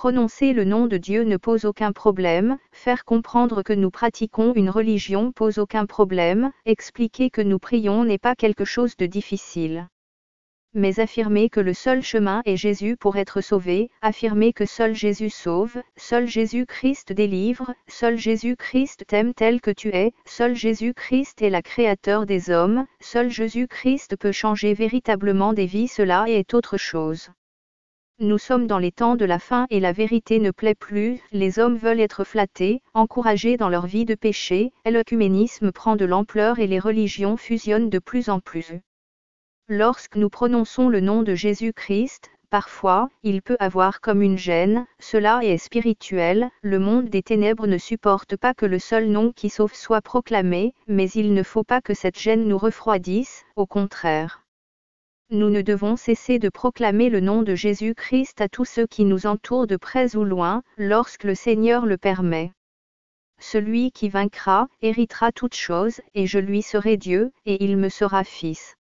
Prononcer le nom de Dieu ne pose aucun problème, faire comprendre que nous pratiquons une religion pose aucun problème, expliquer que nous prions n'est pas quelque chose de difficile. Mais affirmer que le seul chemin est Jésus pour être sauvé, affirmer que seul Jésus sauve, seul Jésus-Christ délivre, seul Jésus-Christ t'aime tel que tu es, seul Jésus-Christ est le créateur des hommes, seul Jésus-Christ peut changer véritablement des vies, cela est autre chose. Nous sommes dans les temps de la fin et la vérité ne plaît plus, les hommes veulent être flattés, encouragés dans leur vie de péché, et l'œcuménisme prend de l'ampleur et les religions fusionnent de plus en plus. Lorsque nous prononçons le nom de Jésus-Christ, parfois, il peut avoir comme une gêne, cela est spirituel, le monde des ténèbres ne supporte pas que le seul nom qui sauve soit proclamé, mais il ne faut pas que cette gêne nous refroidisse, au contraire. Nous ne devons cesser de proclamer le nom de Jésus-Christ à tous ceux qui nous entourent de près ou loin, lorsque le Seigneur le permet. Celui qui vaincra, héritera toutes choses, et je lui serai Dieu, et il me sera fils.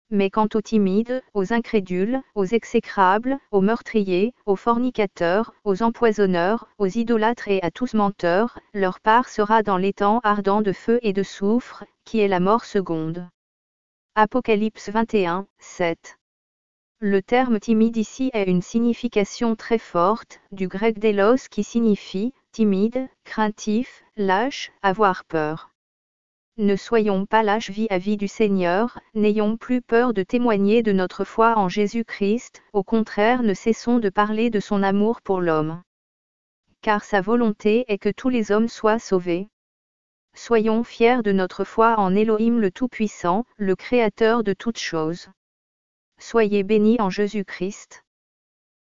Mais quant aux timides, aux incrédules, aux exécrables, aux meurtriers, aux fornicateurs, aux empoisonneurs, aux idolâtres et à tous menteurs, leur part sera dans l'étang ardent de feu et de soufre, qui est la mort seconde. Apocalypse 21, 7. Le terme timide ici a une signification très forte, du grec délos qui signifie timide, craintif, lâche, avoir peur. Ne soyons pas lâches vis-à-vis du Seigneur, n'ayons plus peur de témoigner de notre foi en Jésus-Christ, au contraire ne cessons de parler de son amour pour l'homme. Car sa volonté est que tous les hommes soient sauvés. Soyons fiers de notre foi en Elohim le Tout-Puissant, le Créateur de toutes choses. Soyez bénis en Jésus-Christ.